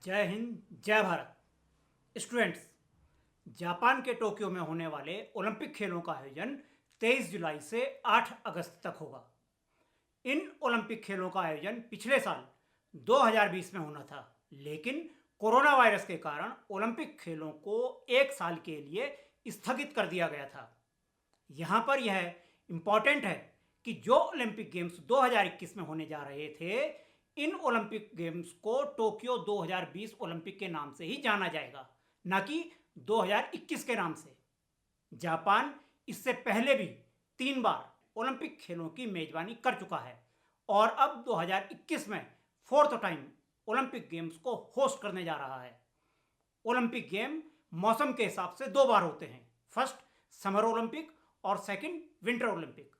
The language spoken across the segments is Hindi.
जय हिंद, जय भारत। स्टूडेंट्स, जापान के टोक्यो में होने वाले ओलंपिक खेलों का आयोजन 23 जुलाई से 8 अगस्त तक होगा। इन ओलंपिक खेलों का आयोजन पिछले साल 2020 में होना था, लेकिन कोरोना वायरस के कारण ओलंपिक खेलों को एक साल के लिए स्थगित कर दिया गया था। यहाँ पर यह इम्पॉर्टेंट है कि जो ओलंपिक गेम्स 2021 में होने जा रहे थे, इन ओलंपिक गेम्स को टोक्यो 2020 ओलंपिक के नाम से ही जाना जाएगा, न कि 2021 के नाम से। जापान इससे पहले भी 3 बार ओलंपिक खेलों की मेजबानी कर चुका है और अब 2021 में 4th टाइम ओलंपिक गेम्स को होस्ट करने जा रहा है। ओलंपिक गेम मौसम के हिसाब से 2 बार होते हैं, फर्स्ट समर ओलंपिक और second winter Olympic.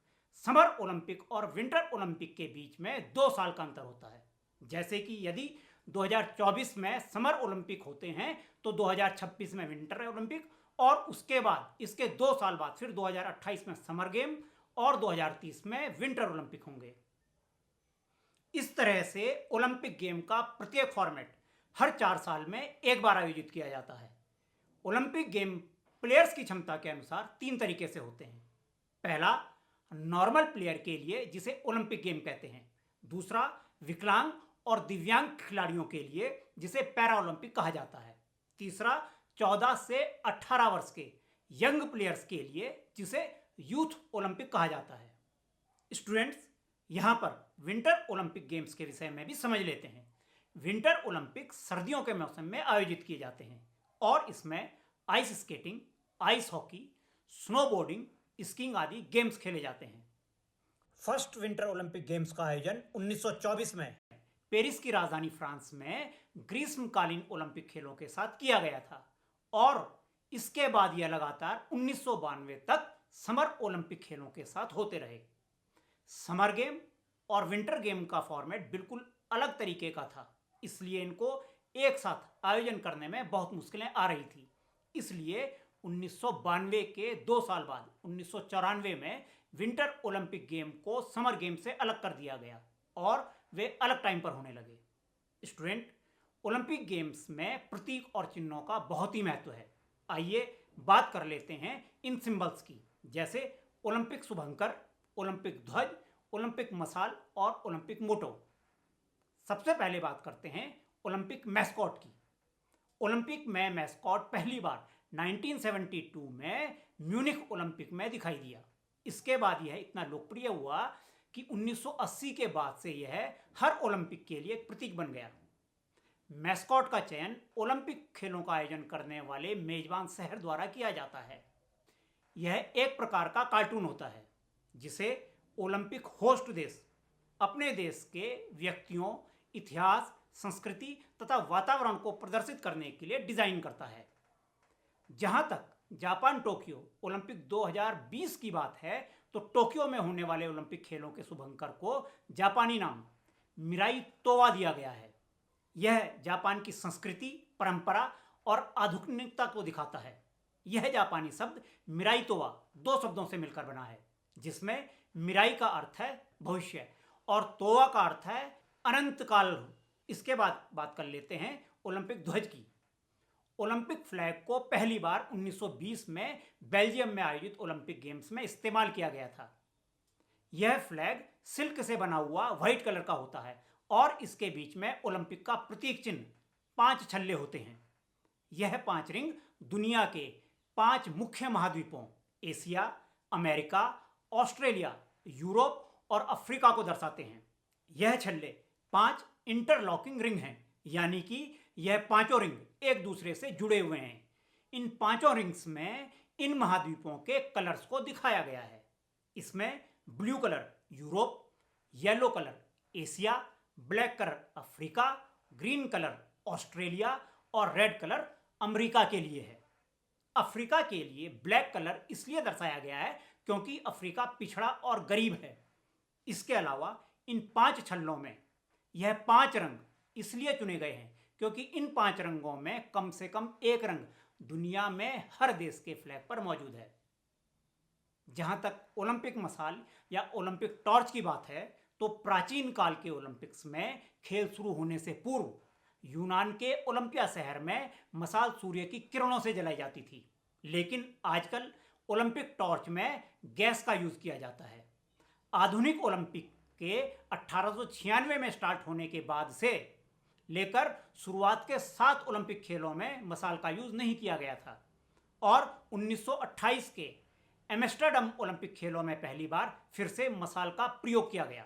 Summer Olympic और विंटर ओलंपिक के बीच में 2 साल का अंतर होता है। जैसे कि यदि 2024 में समर ओलंपिक होते हैं तो 2026 में विंटर ओलंपिक और उसके बाद इसके 2 साल बाद फिर 2028 में समर गेम और 2030 में विंटर ओलंपिक होंगे। इस तरह से ओलंपिक गेम का प्रत्येक फॉर्मेट हर 4 साल में एक बार आयोजित किया जाता है। ओलंपिक गेम प्लेयर्स की क्षमता के अनुसार 3 तरीके से होते हैं। पहला, नॉर्मल प्लेयर के लिए, जिसे ओलंपिक गेम कहते हैं। दूसरा, विकलांग और दिव्यांग खिलाड़ियों के लिए, जिसे पैरा ओलंपिक कहा जाता है। तीसरा, 14 से 18 वर्ष के यंग प्लेयर्स के लिए, जिसे यूथ ओलंपिक कहा जाता है। स्टूडेंट्स, यहां पर विंटर ओलंपिक गेम्स के विषय में भी समझ लेते हैं। विंटर ओलंपिक सर्दियों के मौसम में आयोजित किए जाते हैं और इसमें ice skating, ice hockey, snowboarding, skiing आदि गेम्स खेले जाते हैं। फर्स्ट विंटर ओलंपिक गेम्स का आयोजन 1924 में पेरिस की राजधानी फ्रांस में ग्रीष्मकालीन ओलंपिक खेलों के साथ किया गया था और इसके बाद यह लगातार 1992 तक समर ओलंपिक खेलों के साथ होते रहे। समर गेम और विंटर गेम का फॉर्मेट बिल्कुल अलग तरीके का था, इसलिए इनको एक साथ आयोजन करने में बहुत मुश्किलें आ रही थी। इसलिए 1992 के 2 साल बाद 1994 में विंटर ओलंपिक गेम को समर गेम से अलग कर दिया गया और वे अलग टाइम पर होने लगे। स्टूडेंट, ओलंपिक गेम्स में प्रतीक और चिन्हों का बहुत ही महत्व है। आइए बात कर लेते हैं इन सिंबल्स की, जैसे ओलंपिक शुभंकर, ओलंपिक ध्वज, ओलंपिक मशाल और ओलंपिक मोटो। सबसे पहले बात करते हैं ओलंपिक मैस्कॉट की। ओलंपिक में मैस्कॉट पहली बार 1972 में म्यूनिख ओलंपिक में दिखाई दिया। इसके बाद यह इतना लोकप्रिय हुआ कि 1980 के बाद से यह हर ओलंपिक के लिए एक प्रतीक बन गया। मैस्कॉट का चयन ओलंपिक खेलों का आयोजन करने वाले मेजबान शहर द्वारा किया जाता है। यह एक प्रकार का कार्टून होता है जिसे ओलंपिक होस्ट देश अपने देश के व्यक्तियों, इतिहास, संस्कृति तथा वातावरण को प्रदर्शित करने के लिए डिजाइन करता है। जहां तक जापान टोक्यो ओलंपिक 2020 की बात है, तो टोक्यो में होने वाले ओलंपिक खेलों के शुभंकर को जापानी नाम मिराई तोवा दिया गया है। यह जापान की संस्कृति, परंपरा और आधुनिकता को दिखाता है। यह जापानी शब्द मिराई तोवा 2 शब्दों से मिलकर बना है, जिसमें मिराई का अर्थ है भविष्य और तोवा का अर्थ है अनंत काल। इसके बाद बात कर लेते हैं ओलंपिक ध्वज की। ओलंपिक फ्लैग को पहली बार 1920 में बेल्जियम में आयोजित ओलंपिक गेम्स में इस्तेमाल किया गया था। यह फ्लैग सिल्क से बना हुआ व्हाइट कलर का होता है और इसके बीच में ओलंपिक का प्रतीक चिन्ह 5 छल्ले होते हैं। यह 5 रिंग दुनिया के 5 मुख्य महाद्वीपों एशिया, अमेरिका, ऑस्ट्रेलिया, यूरोप और अफ्रीका को दर्शाते हैं। यह छल्ले 5 इंटरलॉकिंग रिंग हैं, यानी कि यह पांचों रिंग एक दूसरे से जुड़े हुए हैं। इन पांचों रिंग्स में इन महाद्वीपों के कलर्स को दिखाया गया है। इसमें blue colour Europe, yellow colour Asia, black colour Africa, green colour Australia और रेड कलर अमेरिका के लिए है। अफ्रीका के लिए ब्लैक कलर इसलिए दर्शाया गया है क्योंकि अफ्रीका पिछड़ा और गरीब है। इसके अलावा इन 5 छल्लों में यह 5 रंग इसलिए चुने गए हैं क्योंकि इन 5 रंगों में कम से कम एक रंग दुनिया में हर देश के फ्लैग पर मौजूद है। जहां तक ओलंपिक मशाल या ओलंपिक टॉर्च की बात है, तो प्राचीन काल के ओलंपिक्स में खेल शुरू होने से पूर्व यूनान के ओलंपिया शहर में मशाल सूर्य की किरणों से जलाई जाती थी, लेकिन आजकल ओलंपिक टॉर्च में गैस का यूज किया जाता है। आधुनिक ओलंपिक के 1896 में स्टार्ट होने के बाद से लेकर शुरुआत के 7 ओलंपिक खेलों में मशाल का यूज नहीं किया गया था और 1928 के एम्स्टर्डम ओलंपिक खेलों में पहली बार फिर से मशाल का प्रयोग किया गया।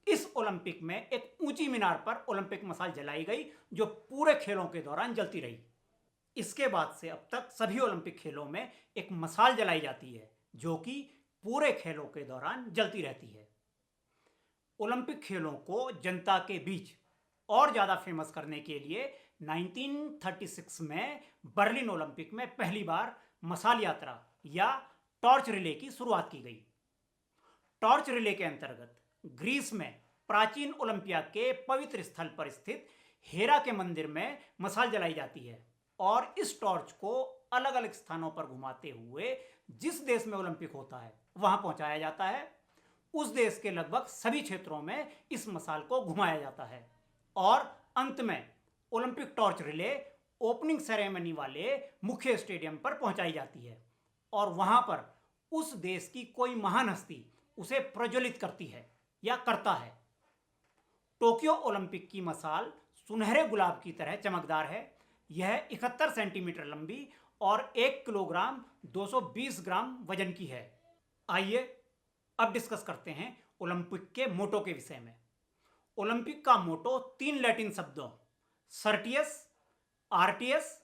इस ओलंपिक में एक ऊंची मीनार पर ओलंपिक मशाल जलाई गई जो पूरे खेलों के दौरान जलती रही। इसके बाद से अब तक सभी ओलंपिक खेलों में एक मशाल जलाई जाती है जो कि पूरे खेलों के दौरान जलती रहती है। ओलंपिक खेलों को जनता के बीच और ज्यादा फेमस करने के लिए 1936 में बर्लिन ओलंपिक में पहली बार मशाल यात्रा या टॉर्च रिले की शुरुआत की गई। टॉर्च रिले के अंतर्गत ग्रीस में प्राचीन ओलंपिया के पवित्र स्थल पर स्थित हेरा के मंदिर में मशाल जलाई जाती है और इस टॉर्च को अलग अलग स्थानों पर घुमाते हुए जिस देश में ओलंपिक होता है वहां पहुंचाया जाता है। उस देश के लगभग सभी क्षेत्रों में इस मशाल को घुमाया जाता है और अंत में Olympic torch relay opening ceremony वाले मुख्य स्टेडियम पर पहुंचाई जाती है और वहां पर उस देश की कोई महान हस्ती उसे प्रज्वलित करती है या करता है। टोक्यो ओलंपिक की मशाल सुनहरे गुलाब की तरह चमकदार है। यह 71 सेंटीमीटर लंबी और 1 किलोग्राम 220 ग्राम वजन की है। आइए अब डिस्कस करते हैं ओलंपिक के मोटो के विषय में। ओलंपिक का मोटो 3 लैटिन शब्दों सर्टियस, आर्टियस,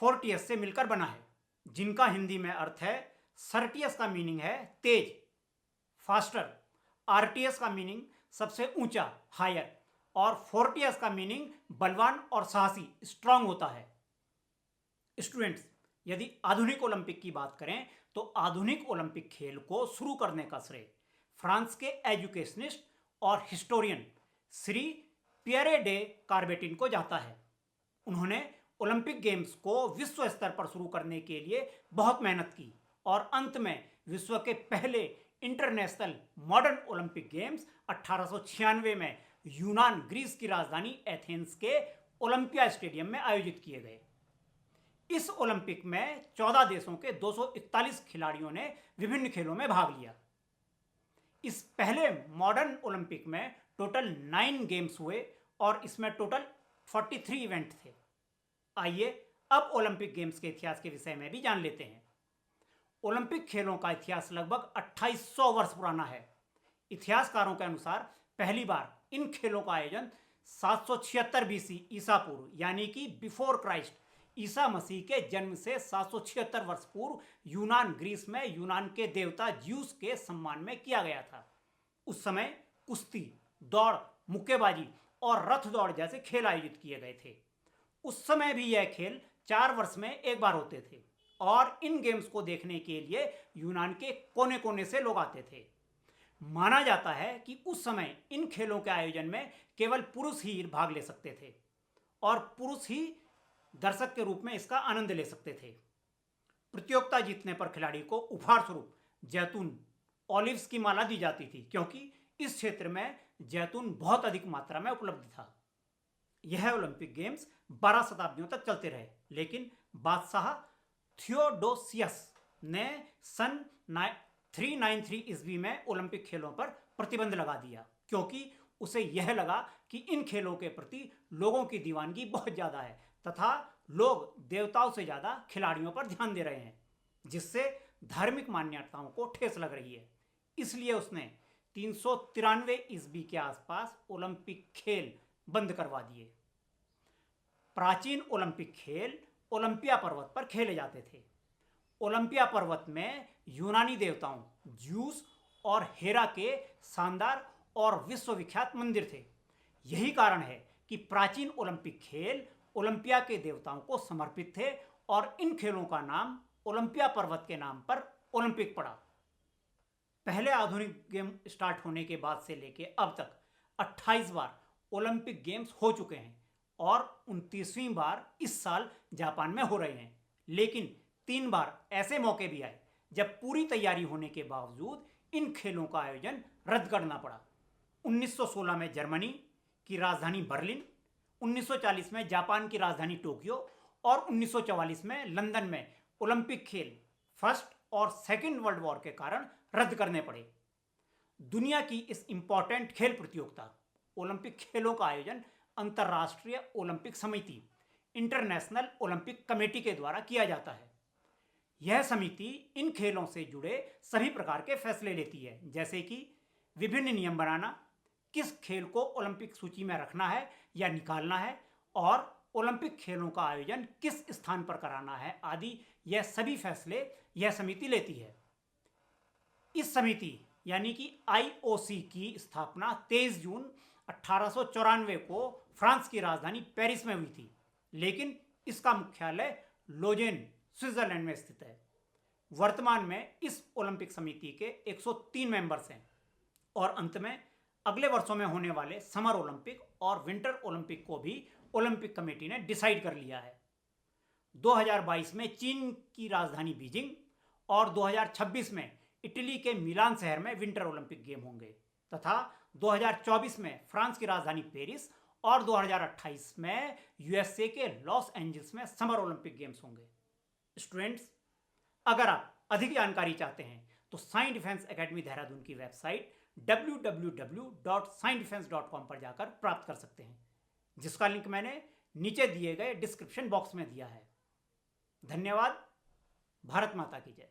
फोर्टियस से मिलकर बना है, जिनका हिंदी में अर्थ है सर्टियस का मीनिंग है तेज, फास्टर, आर्टियस का मीनिंग सबसे ऊंचा, हायर, और फोर्टियस का मीनिंग बलवान और साहसी, स्ट्रांग होता है। स्टूडेंट्स, यदि आधुनिक ओलंपिक की बात करें तो आधुनिक ओलंपिक खेल को शुरू करने का श्रेय फ्रांस के एजुकेशनिस्ट और हिस्टोरियन श्री पियरे डे कार्बेटिन को जाता है। उन्होंने ओलंपिक गेम्स को विश्व स्तर पर शुरू करने के लिए बहुत मेहनत की और अंत में विश्व के पहले इंटरनेशनल मॉडर्न ओलंपिक गेम्स 1896 में यूनान ग्रीस की राजधानी एथेंस के ओलंपिया स्टेडियम में आयोजित किए गए। इस ओलंपिक में 14 देशों के 241 खिलाड़ियों ने विभिन्न खेलों में भाग लिया। इस पहले मॉडर्न ओलंपिक में टोटल 9 गेम्स हुए और इसमें टोटल 43 इवेंट थे। आइए अब ओलंपिक गेम्स के इतिहास के विषय में भी जान लेते हैं। ओलंपिक खेलों का इतिहास लगभग 2800 वर्ष पुराना है। इतिहासकारों के अनुसार पहली बार इन खेलों का आयोजन 776 बीसी ईसा पूर्व यानी कि बिफोर क्राइस्ट, ईसा मसीह के जन्म से 776 वर्ष पूर्व यूनान ग्रीस में यूनान के देवता ज्यूस के सम्मान में किया गया था। उस समय कुश्ती, दौड़, मुक्केबाजी और रथ दौड़ जैसे खेल आयोजित किए गए थे। उस समय भी यह खेल 4 वर्ष में एक बार होते थे और इन गेम्स को देखने के लिए यूनान के कोने कोने से लोग आते थे। माना जाता है कि उस समय इन खेलों के आयोजन में केवल पुरुष ही भाग ले सकते थे और पुरुष ही दर्शक के रूप में इसका आनंद ले सकते थे। प्रतियोगिता जीतने पर खिलाड़ी को उपहार स्वरूप जैतून, ऑलिव्स की माला दी जाती थी क्योंकि इस क्षेत्र में जैतून बहुत अधिक मात्रा में उपलब्ध था। यह ओलंपिक गेम्स 12 शताब्दियों तक चलते रहे, लेकिन बादशाह थियोडोसियस ने सन 393 ईस्वी में ओलंपिक खेलों पर प्रतिबंध लगा दिया क्योंकि उसे यह लगा कि इन खेलों के प्रति लोगों की दीवानगी बहुत ज़्यादा है तथा लोग देवताओं से ज़्यादा खिलाड़ियों पर ध्यान दे रहे हैं, जिससे धार्मिक मान्यताओं को ठेस लग रही है। इसलिए उसने 393 ईस्वी के आसपास ओलंपिक खेल बंद करवा दिए। प्राचीन ओलंपिक खेल ओलंपिया पर्वत पर खेले जाते थे। ओलंपिया पर्वत में यूनानी देवताओं ज्यूस और हेरा के शानदार और विश्वविख्यात मंदिर थे। यही कारण है कि प्राचीन ओलंपिक खेल ओलंपिया के देवताओं को समर्पित थे और इन खेलों का नाम ओलंपिया पर्वत के नाम पर ओलंपिक पड़ा। पहले आधुनिक गेम स्टार्ट होने के बाद से लेके अब तक 28 बार ओलंपिक गेम्स हो चुके हैं और 29वीं बार इस साल जापान में हो रहे हैं, लेकिन 3 बार ऐसे मौके भी आए जब पूरी तैयारी होने के बावजूद इन खेलों का आयोजन रद्द करना पड़ा। 1916 में जर्मनी की राजधानी बर्लिन, 1940 में जापान की राजधानी टोक्यो और 1944 में लंदन में ओलंपिक खेल फर्स्ट और सेकेंड वर्ल्ड वॉर के कारण रद्द करने पड़े। दुनिया की इस इंपॉर्टेंट खेल प्रतियोगिता ओलंपिक खेलों का आयोजन अंतर्राष्ट्रीय ओलंपिक समिति इंटरनेशनल ओलंपिक कमेटी के द्वारा किया जाता है। यह समिति इन खेलों से जुड़े सभी प्रकार के फैसले लेती है, जैसे कि विभिन्न नियम बनाना, किस खेल को ओलंपिक सूची में रखना है या निकालना है, और ओलंपिक खेलों का आयोजन किस स्थान पर कराना है आदि। यह सभी फैसले यह समिति लेती है। इस समिति यानी कि आईओसी की स्थापना 23 जून 1894 को फ्रांस की राजधानी पेरिस में हुई थी, लेकिन इसका मुख्यालय लोजेन स्विट्जरलैंड में स्थित है। वर्तमान में इस ओलंपिक समिति के 103 मेंबर्स हैं और अंत में अगले वर्षों में होने वाले समर ओलंपिक और विंटर ओलंपिक को भी ओलंपिक कमेटी ने डिसाइड कर लिया है। 2022 में चीन की राजधानी बीजिंग और 2026 में इटली के मिलान शहर में विंटर ओलंपिक गेम होंगे तथा 2024 में फ्रांस की राजधानी पेरिस और 2028 में यूएसए के लॉस एंजल्स में समर ओलंपिक गेम्स होंगे। स्टूडेंट्स, अगर आप अधिक जानकारी चाहते हैं तो साइंस डिफेंस एकेडमी देहरादून की वेबसाइट www.sciencedefense.com पर जाकर प्राप्त कर सकते हैं, जिसका लिंक मैंने नीचे दिए गए डिस्क्रिप्शन बॉक्स में दिया है। धन्यवाद। भारत माता की जय।